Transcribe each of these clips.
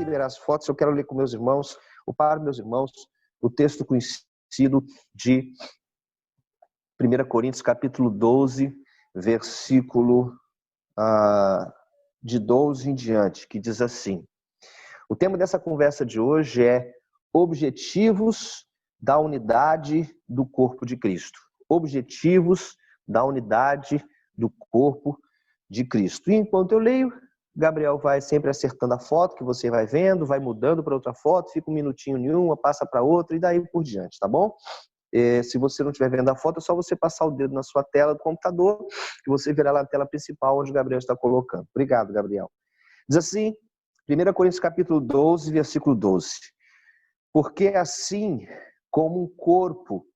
liberar as fotos, eu quero ler com meus irmãos, ou para meus irmãos, o texto conhecido de 1 Coríntios, capítulo 12, versículo de 12 em diante, que diz assim: o tema dessa conversa de hoje é objetivos da unidade do corpo de Cristo. Objetivos da unidade do corpo de Cristo. E enquanto eu leio, Gabriel vai sempre acertando a foto que você vai vendo, vai mudando para outra foto, fica um minutinho em uma, passa para outra e daí por diante, tá bom? Se você não estiver vendo a foto, é só você passar o dedo na sua tela do computador que você verá lá na tela principal onde o Gabriel está colocando. Obrigado, Gabriel. Diz assim, 1 Coríntios capítulo 12, versículo 12. Porque assim como um corpo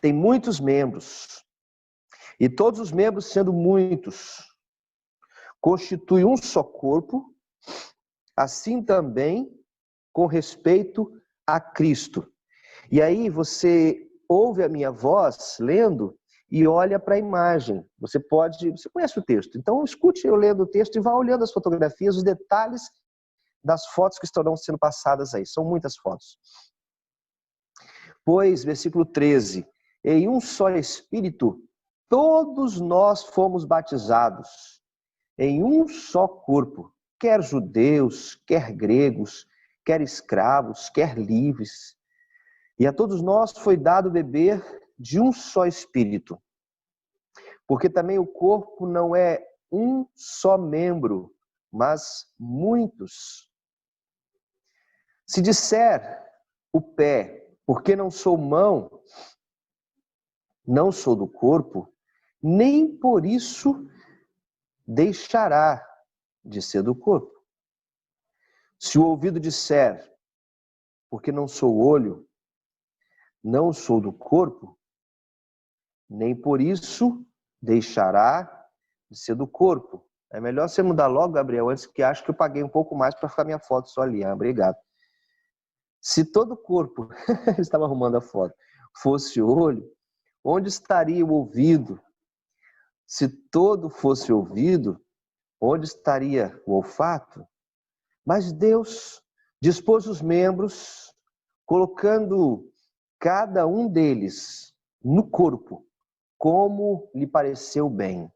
tem muitos membros, e todos os membros sendo muitos, constitui um só corpo, assim também com respeito a Cristo. E aí você ouve a minha voz lendo e olha para a imagem. Você conhece o texto, então escute eu lendo o texto e vá olhando as fotografias, os detalhes das fotos que estarão sendo passadas aí. São muitas fotos. Pois, versículo 13, em um só Espírito, todos nós fomos batizados em um só corpo, quer judeus, quer gregos, quer escravos, quer livres. E a todos nós foi dado beber de um só Espírito. Porque também o corpo não é um só membro, mas muitos. Se disser o pé, porque não sou mão, não sou do corpo, nem por isso deixará de ser do corpo. Se o ouvido disser, porque não sou olho, não sou do corpo, nem por isso deixará de ser do corpo. É melhor você mudar logo, Gabriel, antes que acho que eu paguei um pouco mais para ficar minha foto só ali. Obrigado. Se todo o corpo, estava arrumando a foto, fosse olho, onde estaria o ouvido? Se todo fosse ouvido, onde estaria o olfato? Mas Deus dispôs os membros, colocando cada um deles no corpo, como lhe pareceu bem.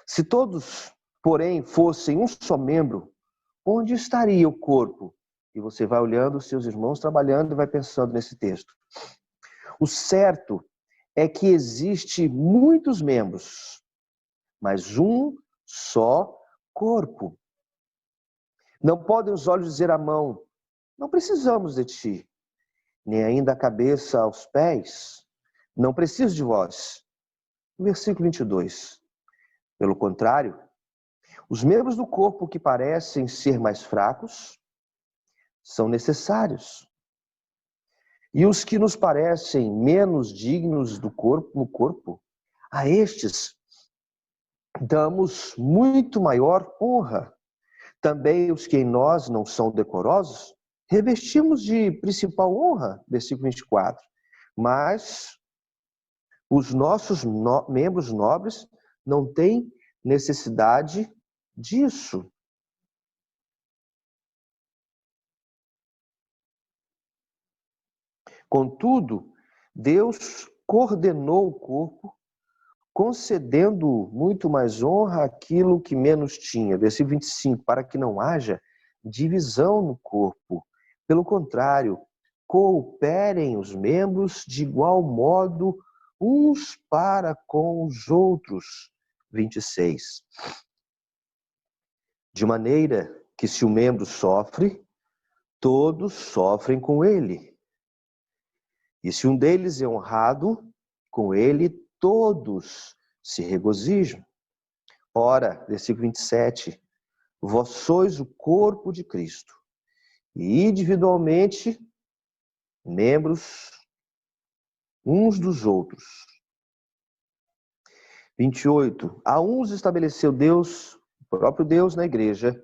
Se todos, porém, fossem um só membro, onde estaria o corpo? E você vai olhando os seus irmãos trabalhando e vai pensando nesse texto. O certo é que existe muitos membros, mas um só corpo. Não podem os olhos dizer à mão, não precisamos de ti, nem ainda a cabeça aos pés, não preciso de vós. Versículo 22. Pelo contrário, os membros do corpo que parecem ser mais fracos são necessários. E os que nos parecem menos dignos do corpo, no corpo, a estes damos muito maior honra. Também os que em nós não são decorosos, revestimos de principal honra, versículo 24. Mas os nossos membros nobres não têm necessidade disso. Contudo, Deus coordenou o corpo, concedendo muito mais honra àquilo que menos tinha. Versículo 25, para que não haja divisão no corpo. Pelo contrário, cooperem os membros de igual modo uns para com os outros. 26. De maneira que se o membro sofre, todos sofrem com ele. E se um deles é honrado, com ele todos se regozijam. Ora, versículo 27, vós sois o corpo de Cristo, e individualmente membros uns dos outros. 28, a uns estabeleceu Deus, o próprio Deus na igreja,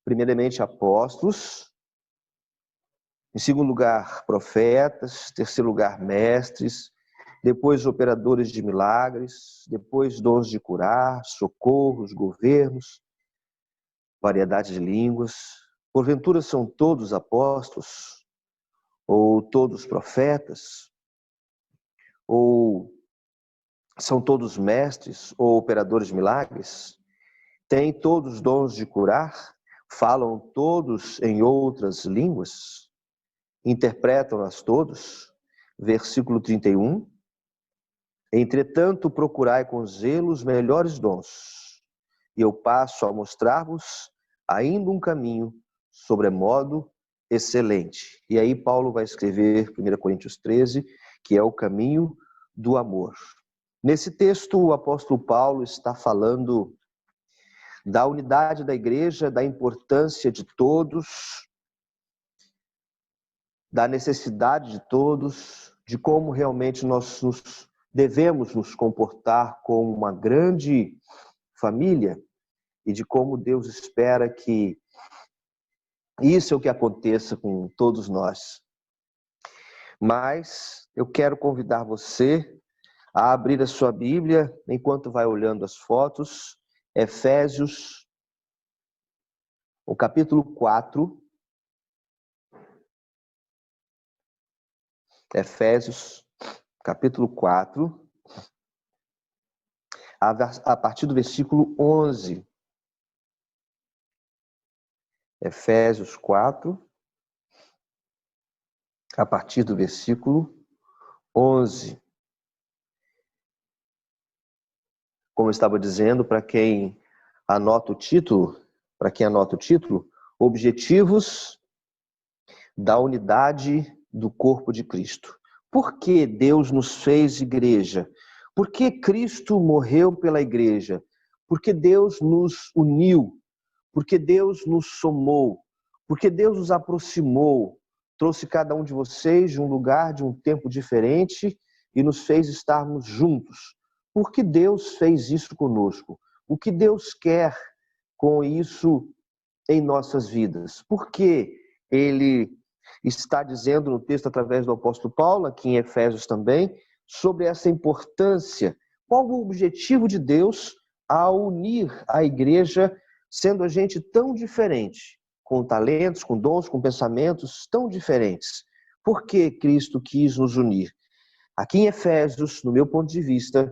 primeiramente apóstolos, em segundo lugar profetas, em terceiro lugar mestres, depois operadores de milagres, depois dons de curar, socorros, governos. variedade de línguas. Porventura são todos apóstolos? Ou todos profetas? Ou são todos mestres ou operadores de milagres? Têm todos dons de curar? Falam todos em outras línguas? Interpretam-nas todos? Versículo 31. Entretanto, procurai com zelo os melhores dons, e eu passo a mostrar-vos ainda um caminho sobremodo excelente. E aí Paulo vai escrever 1 Coríntios 13, que é o caminho do amor. Nesse texto, o apóstolo Paulo está falando da unidade da igreja, da importância de todos, da necessidade de todos, de como realmente nós devemos nos comportar como uma grande família e de como Deus espera que isso é o que aconteça com todos nós. Mas eu quero convidar você a abrir a sua Bíblia, enquanto vai olhando as fotos, Efésios, o capítulo 4. Efésios, capítulo 4, a partir do versículo 11. Efésios 4, a partir do versículo 11. Como eu estava dizendo, para quem anota o título, objetivos da unidade do corpo de Cristo. Por que Deus nos fez igreja? Por que Cristo morreu pela igreja? Por que Deus nos uniu? Por que Deus nos somou? Por que Deus nos aproximou? Trouxe cada um de vocês de um lugar, de um tempo diferente e nos fez estarmos juntos. Por que Deus fez isso conosco? O que Deus quer com isso em nossas vidas? Por que Ele está dizendo no texto através do apóstolo Paulo, aqui em Efésios também, sobre essa importância? Qual o objetivo de Deus ao unir a igreja, sendo a gente tão diferente, com talentos, com dons, com pensamentos tão diferentes? Por que Cristo quis nos unir? Aqui em Efésios, no meu ponto de vista,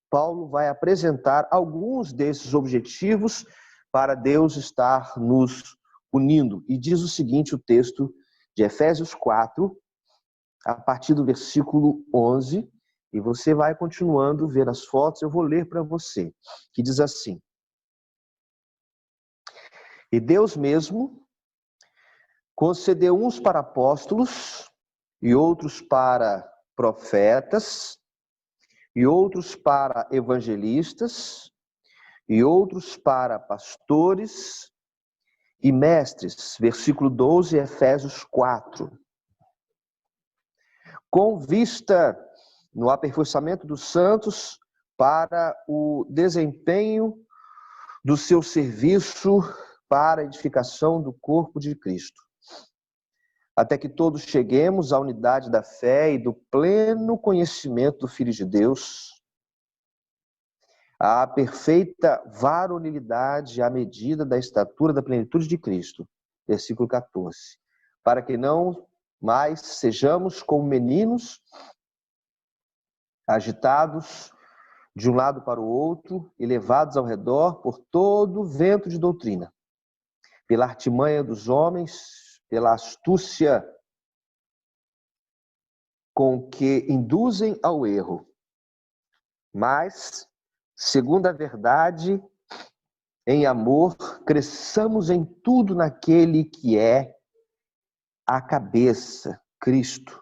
Paulo vai apresentar alguns desses objetivos para Deus estar nos unindo. E diz o seguinte, o texto de Efésios 4, a partir do versículo 11, e você vai continuando a ver as fotos, eu vou ler para você, que diz assim: E Deus mesmo concedeu uns para apóstolos, e outros para profetas, e outros para evangelistas, e outros para pastores e mestres. Versículo 12, Efésios 4. Com vista no aperfeiçoamento dos santos para o desempenho do seu serviço para a edificação do corpo de Cristo, até que todos cheguemos à unidade da fé e do pleno conhecimento do Filho de Deus, à perfeita varonilidade à medida da estatura da plenitude de Cristo. Versículo 14. Para que não mais sejamos como meninos, agitados de um lado para o outro e levados ao redor por todo o vento de doutrina, pela artimanha dos homens, pela astúcia com que induzem ao erro, mas, segundo a verdade, em amor, cresçamos em tudo naquele que é a cabeça, Cristo.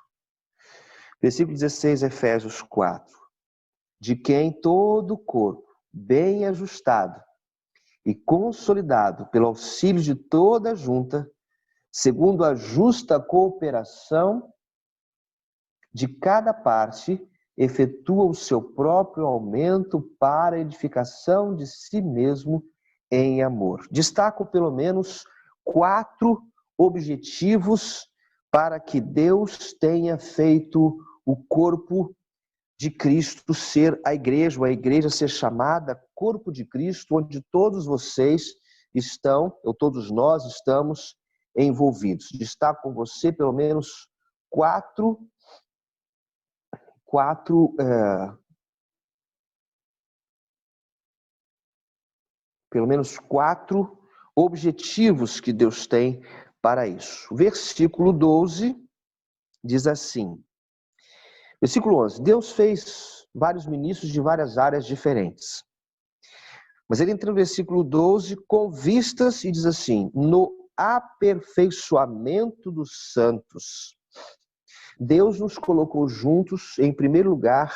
Versículo 16, Efésios 4. De quem todo o corpo, bem ajustado e consolidado pelo auxílio de toda a junta, segundo a justa cooperação de cada parte, efetua o seu próprio aumento para a edificação de si mesmo em amor. Destaco pelo menos 4 objetivos para que Deus tenha feito o corpo de Cristo ser a igreja ser chamada corpo de Cristo, onde todos vocês estão, ou todos nós estamos envolvidos. Destaco com você pelo menos quatro objetivos que Deus tem para isso. O versículo 12 diz assim, versículo 11, Deus fez vários ministros de várias áreas diferentes. Mas ele entra no versículo 12 com vistas e diz assim, no aperfeiçoamento dos santos. Deus nos colocou juntos, em primeiro lugar,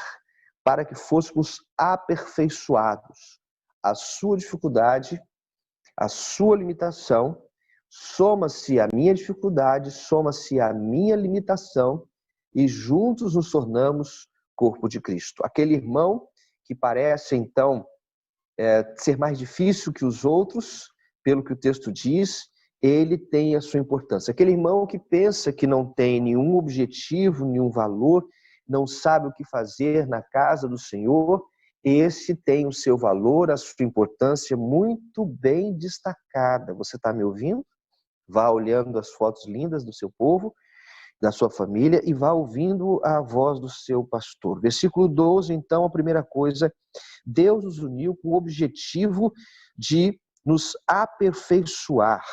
para que fôssemos aperfeiçoados. A sua dificuldade, a sua limitação, soma-se a minha dificuldade, soma-se a minha limitação e juntos nos tornamos corpo de Cristo. Aquele irmão que parece, então, ser mais difícil que os outros, pelo que o texto diz, ele tem a sua importância. Aquele irmão que pensa que não tem nenhum objetivo, nenhum valor, não sabe o que fazer na casa do Senhor, esse tem o seu valor, a sua importância muito bem destacada. Você está me ouvindo? Vá olhando as fotos lindas do seu povo, da sua família, e vá ouvindo a voz do seu pastor. Versículo 12, então, a primeira coisa, Deus nos uniu com o objetivo de nos aperfeiçoar,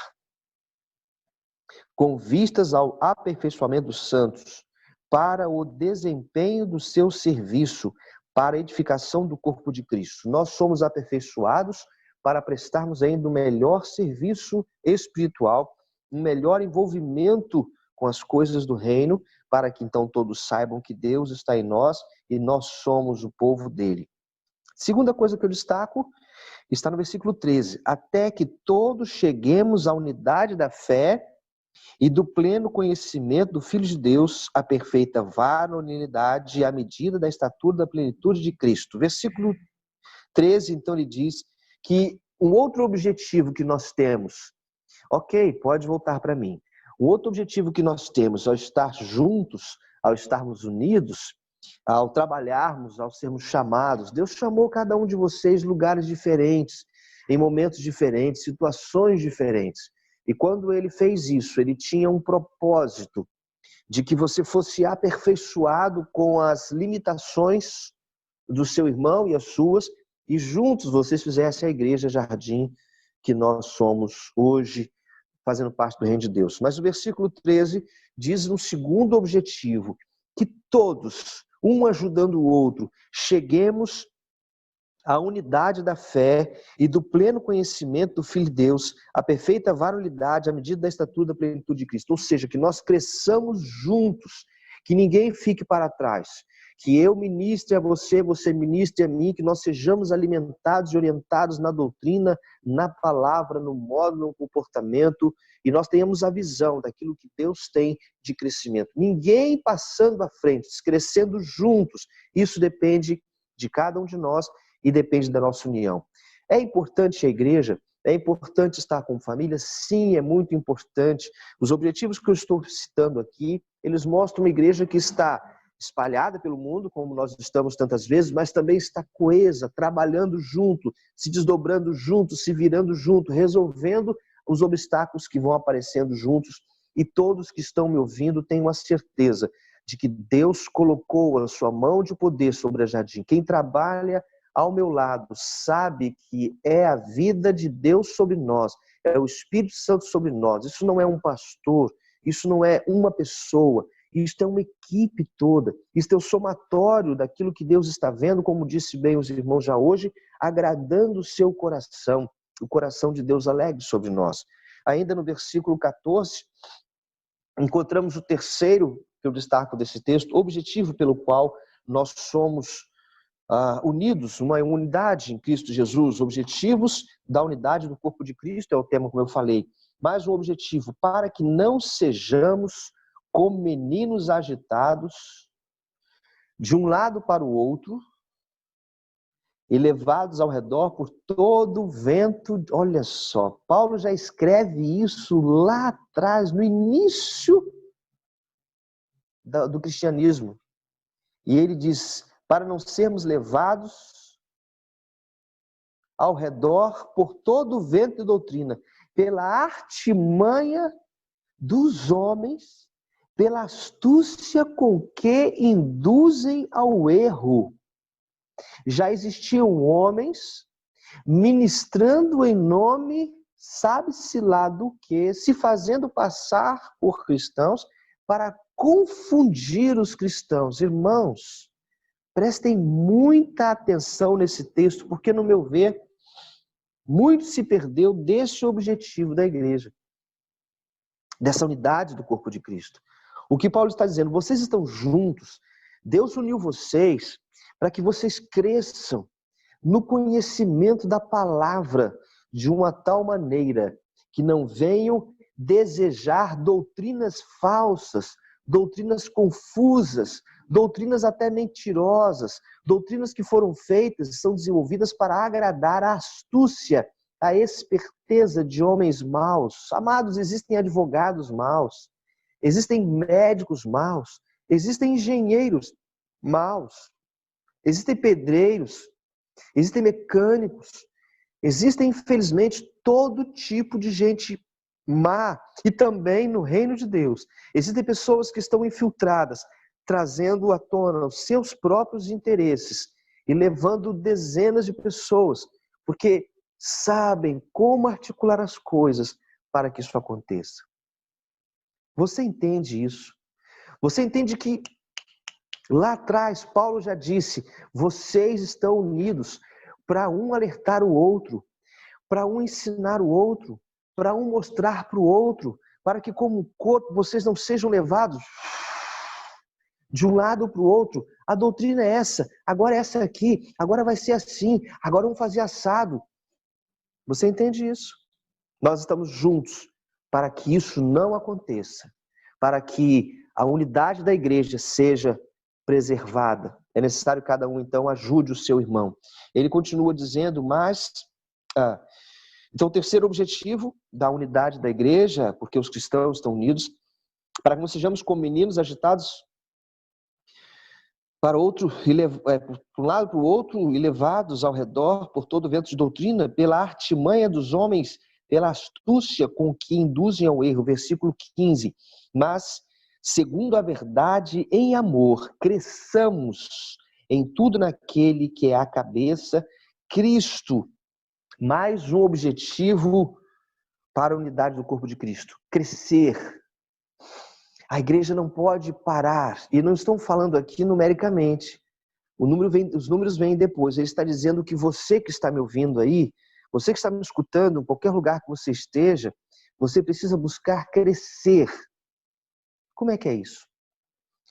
com vistas ao aperfeiçoamento dos santos, para o desempenho do seu serviço, para a edificação do corpo de Cristo. Nós somos aperfeiçoados para prestarmos ainda um melhor serviço espiritual, um melhor envolvimento com as coisas do reino, para que então todos saibam que Deus está em nós e nós somos o povo dele. Segunda coisa que eu destaco está no versículo 13. Até que todos cheguemos à unidade da fé e do pleno conhecimento do Filho de Deus, a perfeita varonilidade e à medida da estatura da plenitude de Cristo. Versículo 13, então, ele diz que um outro objetivo que nós temos, ok, pode voltar para mim. Um outro objetivo que nós temos ao estar juntos, ao estarmos unidos, ao trabalharmos, ao sermos chamados. Deus chamou cada um de vocês em lugares diferentes, em momentos diferentes, situações diferentes. E quando ele fez isso, ele tinha um propósito de que você fosse aperfeiçoado com as limitações do seu irmão e as suas, e juntos vocês fizessem a igreja Jardim que nós somos hoje, fazendo parte do reino de Deus. Mas o versículo 13 diz um segundo objetivo, que todos, um ajudando o outro, cheguemos à unidade da fé e do pleno conhecimento do Filho de Deus, a perfeita varonilidade à medida da estatura da plenitude de Cristo. Ou seja, que nós cresçamos juntos, que ninguém fique para trás, que eu ministre a você, você ministre a mim, que nós sejamos alimentados e orientados na doutrina, na palavra, no modo, no comportamento, e nós tenhamos a visão daquilo que Deus tem de crescimento. Ninguém passando à frente, crescendo juntos. Isso depende de cada um de nós e depende da nossa união. É importante a igreja? É importante estar com família? Sim, é muito importante. Os objetivos que eu estou citando aqui, eles mostram uma igreja que está espalhada pelo mundo, como nós estamos tantas vezes, mas também está coesa, trabalhando junto, se desdobrando junto, se virando junto, resolvendo os obstáculos que vão aparecendo juntos. E todos que estão me ouvindo têm uma certeza de que Deus colocou a sua mão de poder sobre a Jardim. Quem trabalha ao meu lado sabe que é a vida de Deus sobre nós, é o Espírito Santo sobre nós. Isso não é um pastor, isso não é uma pessoa, isso é uma equipe toda, isso é o somatório daquilo que Deus está vendo, como disse bem os irmãos já hoje, agradando o seu coração, o coração de Deus alegre sobre nós. Ainda no versículo 14, encontramos o terceiro, que eu destaco desse texto, objetivo pelo qual nós somos unidos, uma unidade em Cristo Jesus, objetivos da unidade do corpo de Cristo, é o tema como eu falei, mas um objetivo para que não sejamos como meninos agitados de um lado para o outro e levados ao redor por todo o vento. Olha só, Paulo já escreve isso lá atrás, no início do cristianismo, e ele diz, para não sermos levados ao redor por todo o vento de doutrina, pela artimanha dos homens, pela astúcia com que induzem ao erro. Já existiam homens ministrando em nome, sabe-se lá do que, se fazendo passar por cristãos para confundir os cristãos. Irmãos, prestem muita atenção nesse texto, porque, no meu ver, muito se perdeu desse objetivo da igreja, dessa unidade do corpo de Cristo. O que Paulo está dizendo, vocês estão juntos, Deus uniu vocês para que vocês cresçam no conhecimento da palavra de uma tal maneira que não venham desejar doutrinas falsas, doutrinas confusas, doutrinas até mentirosas, doutrinas que foram feitas e são desenvolvidas para agradar a astúcia, a esperteza de homens maus. Amados, existem advogados maus, existem médicos maus, existem engenheiros maus, existem pedreiros, existem mecânicos, existem, infelizmente, todo tipo de gente má. E também no reino de Deus, existem pessoas que estão infiltradas, trazendo à tona os seus próprios interesses e levando dezenas de pessoas, porque sabem como articular as coisas para que isso aconteça. Você entende isso? Você entende que lá atrás, Paulo já disse, vocês estão unidos para um alertar o outro, para um ensinar o outro, para um mostrar para o outro, para que como corpo vocês não sejam levados de um lado para o outro. A doutrina é essa, agora é essa aqui, agora vai ser assim, agora vamos fazer assado. Você entende isso? Nós estamos juntos para que isso não aconteça, para que a unidade da igreja seja preservada. É necessário que cada um, então, ajude o seu irmão. Ele continua dizendo, então, o terceiro objetivo da unidade da igreja, porque os cristãos estão unidos, para que não sejamos como meninos agitados para um lado para o outro e levados ao redor por todo vento de doutrina, pela artimanha dos homens, pela astúcia com que induzem ao erro. Versículo 15. Mas, segundo a verdade, em amor, cresçamos em tudo naquele que é a cabeça, Cristo. Mais um objetivo para a unidade do corpo de Cristo: crescer. A igreja não pode parar, e não estou falando aqui numericamente. Os números vêm depois. Ele está dizendo que você que está me ouvindo aí, você que está me escutando, em qualquer lugar que você esteja, você precisa buscar crescer. Como é que é isso?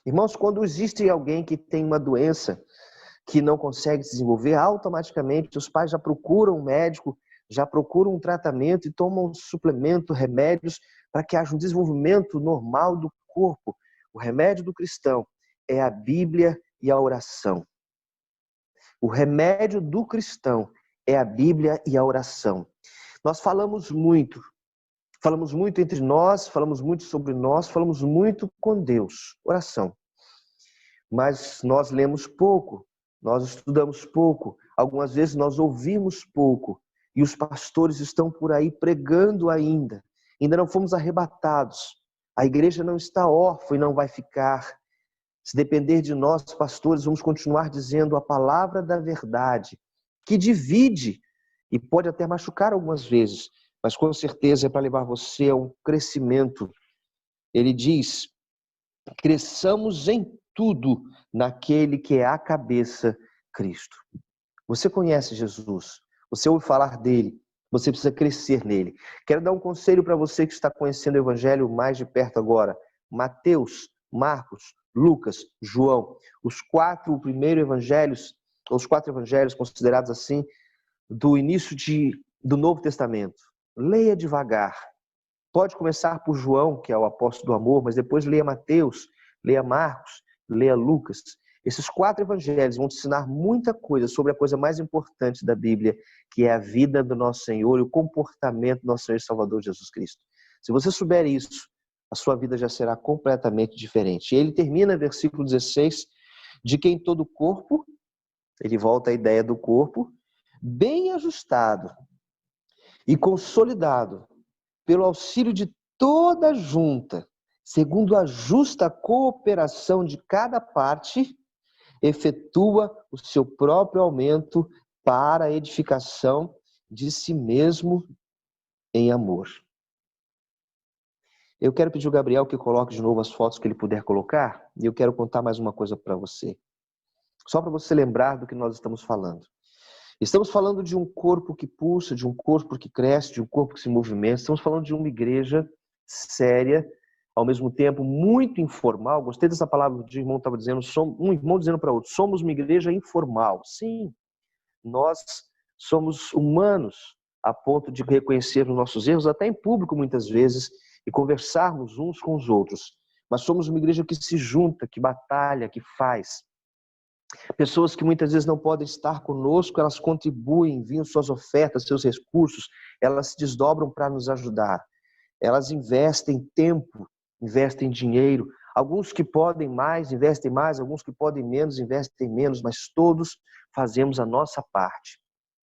Irmãos, quando existe alguém que tem uma doença que não consegue se desenvolver, automaticamente os pais já procuram um médico, já procuram um tratamento e tomam um suplemento, remédios, para que haja um desenvolvimento normal do corpo. O remédio do cristão é a Bíblia e a oração. O remédio do cristão é a Bíblia e a oração. Nós falamos muito entre nós, falamos muito sobre nós, falamos muito com Deus, oração. Mas nós lemos pouco, nós estudamos pouco, algumas vezes nós ouvimos pouco, e os pastores estão por aí pregando ainda não fomos arrebatados. A igreja não está órfã e não vai ficar. Se depender de nós, pastores, vamos continuar dizendo a palavra da verdade, que divide e pode até machucar algumas vezes, mas com certeza é para levar você a um crescimento. Ele diz, cresçamos em tudo naquele que é a cabeça, Cristo. Você conhece Jesus, você ouve falar dele, você precisa crescer nele. Quero dar um conselho para você que está conhecendo o Evangelho mais de perto agora. Mateus, Marcos, Lucas, João, os quatro evangelhos considerados assim, do início do Novo Testamento. Leia devagar. Pode começar por João, que é o apóstolo do amor, mas depois leia Mateus, leia Marcos, leia Lucas. Esses quatro evangelhos vão te ensinar muita coisa sobre a coisa mais importante da Bíblia, que é a vida do nosso Senhor e o comportamento do nosso Senhor e Salvador Jesus Cristo. Se você souber isso, a sua vida já será completamente diferente. E ele termina, versículo 16, de que em todo o corpo, ele volta à ideia do corpo, bem ajustado e consolidado pelo auxílio de toda a junta, segundo a justa cooperação de cada parte, efetua o seu próprio aumento para a edificação de si mesmo em amor. Eu quero pedir ao Gabriel que coloque de novo as fotos que ele puder colocar, e eu quero contar mais uma coisa para você. Só para você lembrar do que nós estamos falando. Estamos falando de um corpo que pulsa, de um corpo que cresce, de um corpo que se movimenta. Estamos falando de uma igreja séria, ao mesmo tempo muito informal. Gostei dessa palavra que o irmão estava dizendo, um irmão dizendo para outro, somos uma igreja informal. Sim, nós somos humanos a ponto de reconhecer os nossos erros, até em público muitas vezes, e conversarmos uns com os outros. Mas somos uma igreja que se junta, que batalha, que faz. Pessoas que muitas vezes não podem estar conosco, elas contribuem, enviam suas ofertas, seus recursos, elas se desdobram para nos ajudar. Elas investem tempo, investem dinheiro. Alguns que podem mais, investem mais, alguns que podem menos, investem menos, mas todos fazemos a nossa parte.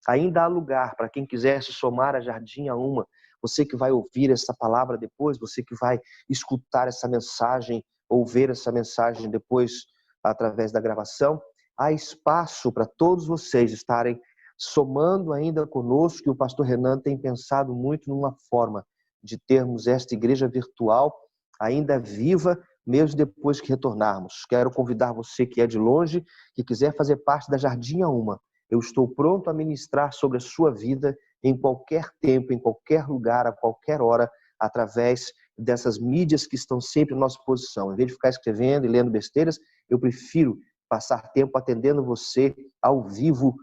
Ainda há lugar para quem quiser se somar a Jardim a Uma. Você que vai ouvir essa palavra depois, você que vai escutar essa mensagem ou ver essa mensagem depois através da gravação, há espaço para todos vocês estarem somando ainda conosco, que o pastor Renan tem pensado muito numa forma de termos esta igreja virtual ainda viva, mesmo depois que retornarmos. Quero convidar você que é de longe, que quiser fazer parte da Jardim a Uma. Eu estou pronto a ministrar sobre a sua vida em qualquer tempo, em qualquer lugar, a qualquer hora, através dessas mídias que estão sempre à nossa disposição. Em vez de ficar escrevendo e lendo besteiras, eu prefiro passar tempo atendendo você ao vivo,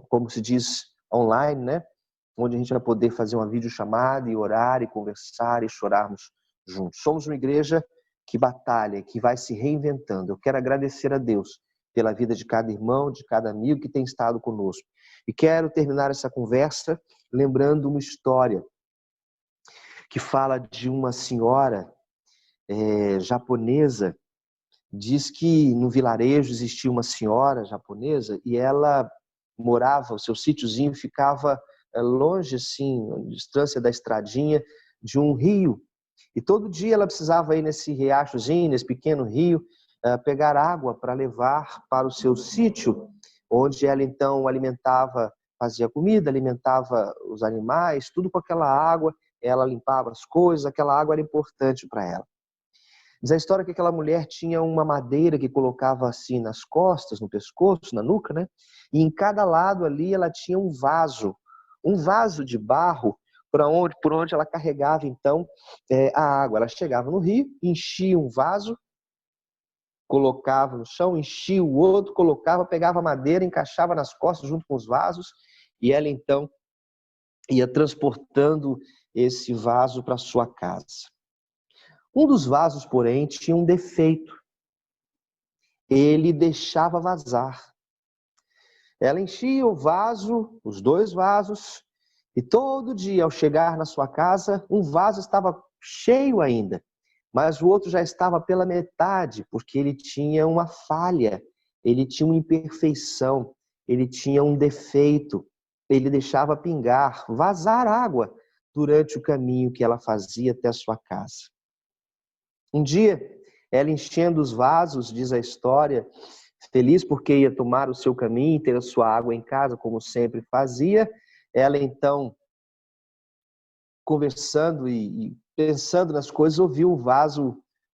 como se diz, online, né? Onde a gente vai poder fazer uma videochamada e orar e conversar e chorarmos juntos. Somos uma igreja que batalha, que vai se reinventando. Eu quero agradecer a Deus pela vida de cada irmão, de cada amigo que tem estado conosco. E quero terminar essa conversa lembrando uma história que fala de uma senhora japonesa. Diz que no vilarejo existia uma senhora japonesa e ela morava, o seu sítiozinho ficava longe, assim, a distância da estradinha de um rio. E todo dia ela precisava ir nesse riachozinho, nesse pequeno rio, pegar água para levar para o seu sítio, onde ela então alimentava, fazia comida, alimentava os animais, tudo com aquela água, ela limpava as coisas, aquela água era importante para ela. Diz a história que aquela mulher tinha uma madeira que colocava assim nas costas, no pescoço, na nuca, né? E em cada lado ali ela tinha um vaso de barro por onde ela carregava então a água. Ela chegava no rio, enchia um vaso, colocava no chão, enchia o outro, colocava, pegava a madeira, encaixava nas costas junto com os vasos e ela então ia transportando esse vaso para sua casa. Um dos vasos, porém, tinha um defeito. Ele deixava vazar. Ela enchia o vaso, os dois vasos, e todo dia, ao chegar na sua casa, um vaso estava cheio ainda, mas o outro já estava pela metade, porque ele tinha uma falha, ele tinha uma imperfeição, ele tinha um defeito, ele deixava pingar, vazar água durante o caminho que ela fazia até a sua casa. Um dia, ela enchendo os vasos, diz a história, feliz porque ia tomar o seu caminho e ter a sua água em casa, como sempre fazia, ela então, conversando e pensando nas coisas, ouviu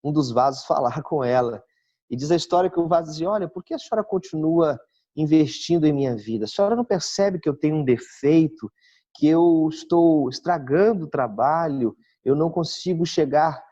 um dos vasos falar com ela. E diz a história que o vaso dizia, olha, por que a senhora continua investindo em minha vida? A senhora não percebe que eu tenho um defeito, que eu estou estragando o trabalho, eu não consigo chegar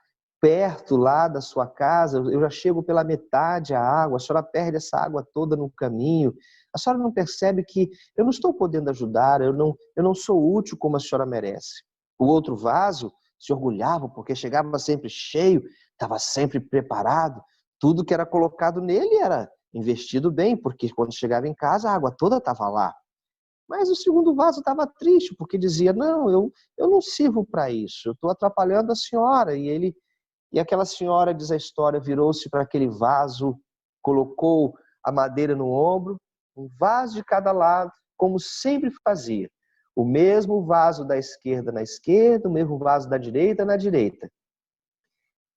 perto lá da sua casa, eu já chego pela metade a água, a senhora perde essa água toda no caminho, a senhora não percebe que eu não estou podendo ajudar, eu não sou útil como a senhora merece. O outro vaso se orgulhava porque chegava sempre cheio, estava sempre preparado, tudo que era colocado nele era investido bem, porque quando chegava em casa a água toda estava lá. Mas o segundo vaso estava triste, porque dizia, não, eu não sirvo para isso, eu estou atrapalhando a senhora. E aquela senhora, diz a história, virou-se para aquele vaso, colocou a madeira no ombro, um vaso de cada lado, como sempre fazia. O mesmo vaso da esquerda na esquerda, o mesmo vaso da direita na direita.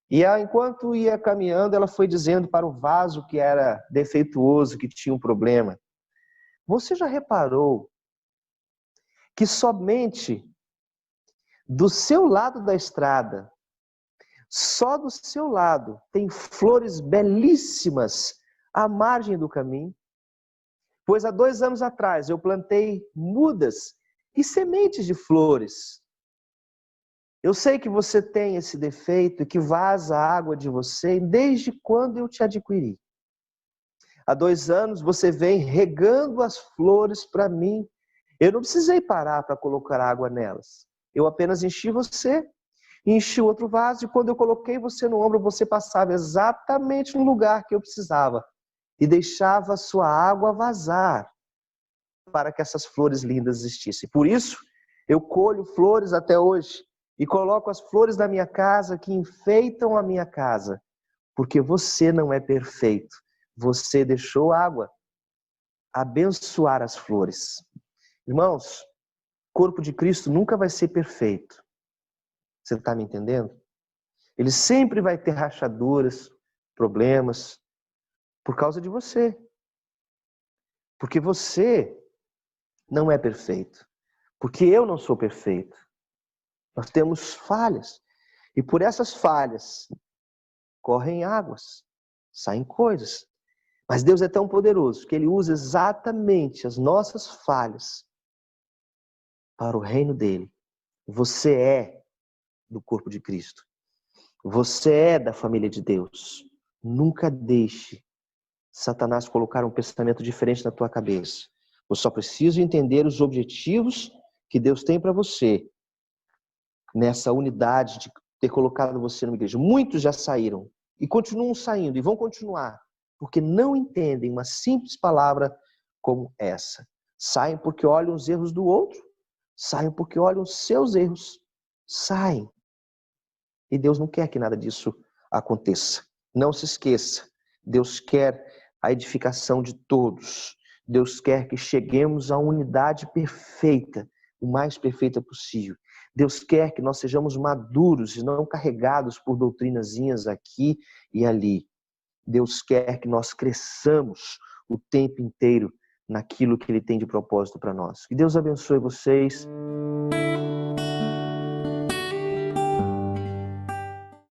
E enquanto ia caminhando, ela foi dizendo para o vaso que era defeituoso, que tinha um problema: você já reparou que somente do seu lado da estrada, só do seu lado, tem flores belíssimas à margem do caminho? Pois há 2 anos atrás eu plantei mudas e sementes de flores. Eu sei que você tem esse defeito e que vaza a água de você desde quando eu te adquiri. Há 2 anos você vem regando as flores para mim. Eu não precisei parar para colocar água nelas. Eu apenas enchi você, enchi outro vaso, e quando eu coloquei você no ombro, você passava exatamente no lugar que eu precisava e deixava a sua água vazar para que essas flores lindas existissem. Por isso, eu colho flores até hoje e coloco as flores da minha casa que enfeitam a minha casa, porque você não é perfeito. Você deixou água abençoar as flores. Irmãos, o corpo de Cristo nunca vai ser perfeito. Você está me entendendo? Ele sempre vai ter rachaduras, problemas, por causa de você. Porque você não é perfeito. Porque eu não sou perfeito. Nós temos falhas. E por essas falhas, correm águas, saem coisas. Mas Deus é tão poderoso que Ele usa exatamente as nossas falhas para o reino dEle. Você é do corpo de Cristo. Você é da família de Deus. Nunca deixe Satanás colocar um pensamento diferente na tua cabeça. Eu só preciso entender os objetivos que Deus tem para você nessa unidade de ter colocado você numa igreja. Muitos já saíram e continuam saindo e vão continuar, porque não entendem uma simples palavra como essa. Saem porque olham os erros do outro, saem porque olham os seus erros. Saem. E Deus não quer que nada disso aconteça. Não se esqueça, Deus quer a edificação de todos. Deus quer que cheguemos à unidade perfeita, o mais perfeita possível. Deus quer que nós sejamos maduros e não carregados por doutrinazinhas aqui e ali. Deus quer que nós cresçamos o tempo inteiro naquilo que Ele tem de propósito para nós. Que Deus abençoe vocês.